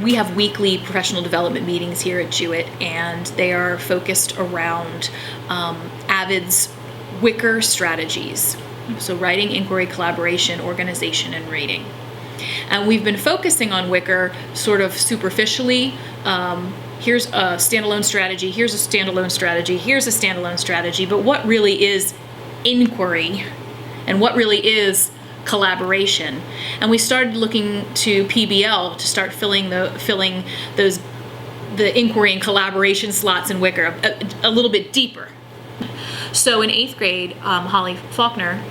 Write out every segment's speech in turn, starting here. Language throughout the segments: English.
we have weekly professional development meetings here at Jewett, and they are focused around AVID's Wicker strategies. So writing, inquiry, collaboration, organization, and rating. And we've been focusing on Wicker sort of superficially. Here's a standalone strategy, here's a standalone strategy, here's a standalone strategy, but what really is inquiry and what really is collaboration? And we started looking to PBL to start filling the inquiry and collaboration slots in Wicker a little bit deeper. So in 8th grade, Holly Faulkner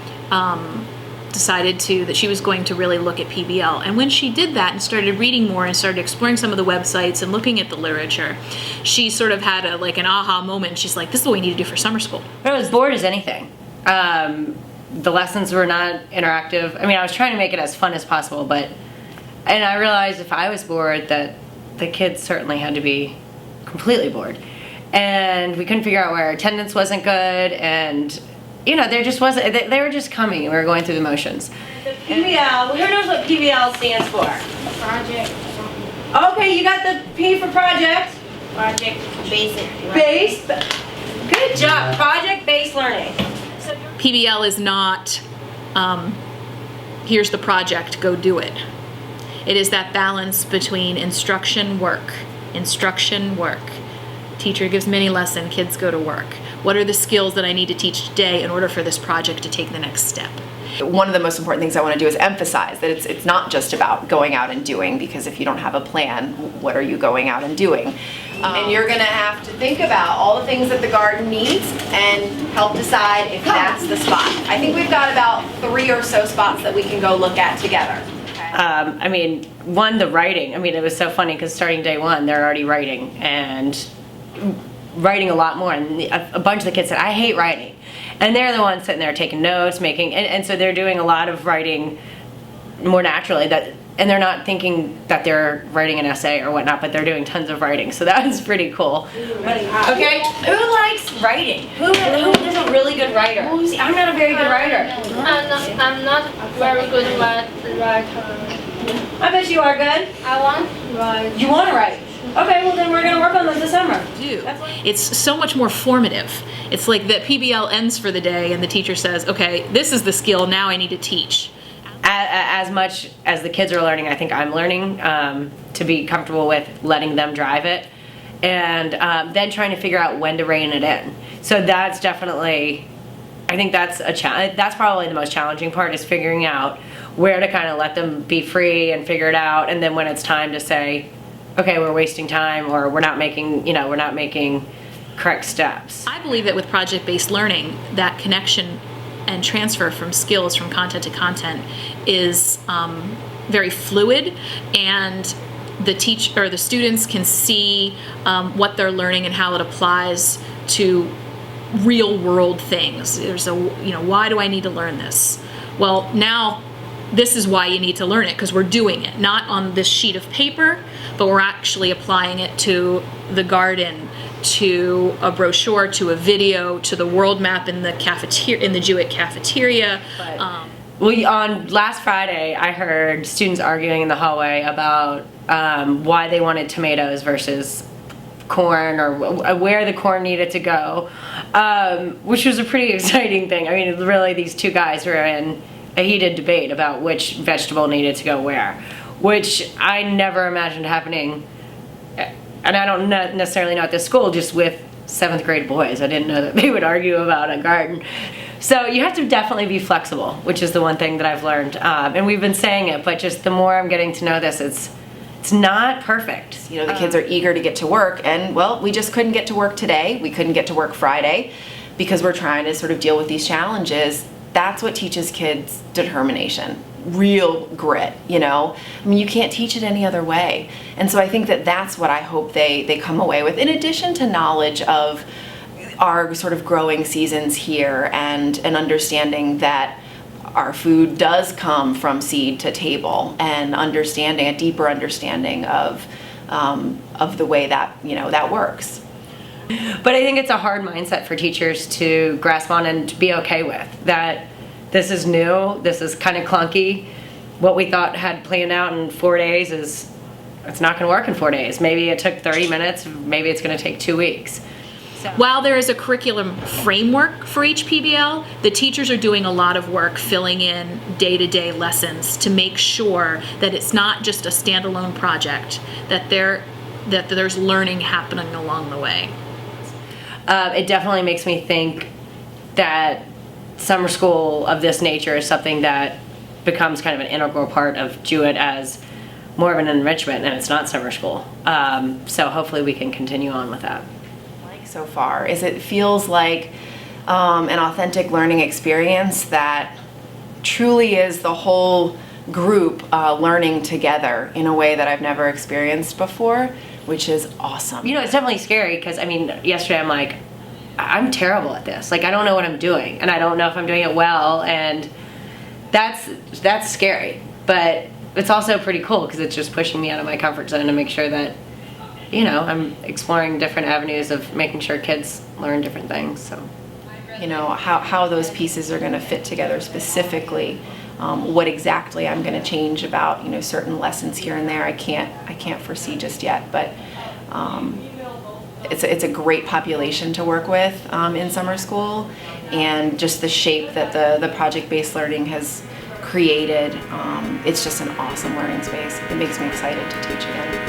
decided that she was going to really look at PBL. And when she did that and started reading more and started exploring some of the websites and looking at the literature, she sort of had an aha moment. She's like, this is what we need to do for summer school. I was bored as anything. The lessons were not interactive. I mean, I was trying to make it as fun as possible, and I realized if I was bored that the kids certainly had to be completely bored. And we couldn't figure out where attendance wasn't good, and there just wasn't, they were just coming and we were going through the motions. The PBL, who knows what PBL stands for? Project. Okay, you got the P for project. Project basic. Base. Good job, project-based learning. PBL is not, here's the project, go do it. It is that balance between instruction, work. Teacher gives mini lesson, kids go to work. What are the skills that I need to teach today in order for this project to take the next step? One of the most important things I want to do is emphasize that it's not just about going out and doing, because if you don't have a plan, what are you going out and doing? And you're going to have to think about all the things that the garden needs and help decide if that's the spot. I think we've got about 3 or so spots that we can go look at together. I mean, the writing. I mean, it was so funny because starting day 1, they're already writing and writing a lot more. And a bunch of the kids said, I hate writing. And they're the ones sitting there taking notes, and so they're doing a lot of writing more naturally. And they're not thinking that they're writing an essay or whatnot, but they're doing tons of writing. So that was pretty cool. Okay, who likes writing? Who is a really good writer? I'm not a very good writer. I'm not very good writer. I bet you are good. I want to write. You want to write? Okay, well then we're going to work on this summer. It's so much more formative. It's like that PBL ends for the day and the teacher says, okay, this is the skill, now I need to teach. As much as the kids are learning, I think I'm learning to be comfortable with letting them drive it, and then trying to figure out when to rein it in. So that's definitely, I think that's a challenge. That's probably the most challenging part, is figuring out where to kind of let them be free and figure it out, and then when it's time to say, okay, we're wasting time, or we're not making correct steps. I believe that with project-based learning, that connection and transfer from skills, from content to content, is very fluid, and the students can see what they're learning and how it applies to real world things. There's why do I need to learn this? Well, now this is why you need to learn it, because we're doing it, not on this sheet of paper, but we're actually applying it to the garden, to a brochure, to a video, to the world map in the cafeteria, in the Jewett cafeteria. On last Friday, I heard students arguing in the hallway about why they wanted tomatoes versus corn, or where the corn needed to go, which was a pretty exciting thing. I mean, really, these two guys were in a heated debate about which vegetable needed to go where, which I never imagined happening. And I don't necessarily know at this school, just with 7th grade boys. I didn't know that they would argue about a garden. So you have to definitely be flexible, which is the one thing that I've learned. And we've been saying it, but just the more I'm getting to know this, it's not perfect. The kids are eager to get to work, and well, we just couldn't get to work today. We couldn't get to work Friday because we're trying to sort of deal with these challenges. That's what teaches kids determination, real grit, I mean, you can't teach it any other way. And so I think that that's what I hope they come away with, in addition to knowledge of our sort of growing seasons here, and an understanding that our food does come from seed to table, and a deeper understanding of the way that, that works. But I think it's a hard mindset for teachers to grasp on and to be okay with, that this is new, this is kind of clunky. What we thought had planned out in 4 days is it's not going to work in 4 days. Maybe it took 30 minutes. Maybe it's going to take 2 weeks. So. While there is a curriculum framework for each PBL, the teachers are doing a lot of work filling in day-to-day lessons to make sure that it's not just a standalone project, that there's learning happening along the way. It definitely makes me think that summer school of this nature is something that becomes kind of an integral part of Jewett as more of an enrichment, and it's not summer school. So hopefully we can continue on with that. So far is it feels like an authentic learning experience that truly is the whole group learning together in a way that I've never experienced before, which is awesome. You know, it's definitely scary because, I mean, yesterday I'm like, I'm terrible at this. Like, I don't know what I'm doing, and I don't know if I'm doing it well, and that's scary. But it's also pretty cool because it's just pushing me out of my comfort zone to make sure that, you know, I'm exploring different avenues of making sure kids learn different things. So, you know, how those pieces are going to fit together specifically, what exactly I'm going to change about, you know, certain lessons here and there. I can't foresee just yet, but it's a great population to work with in summer school, and just the shape that the project-based learning has created. It's just an awesome learning space. It makes me excited to teach again.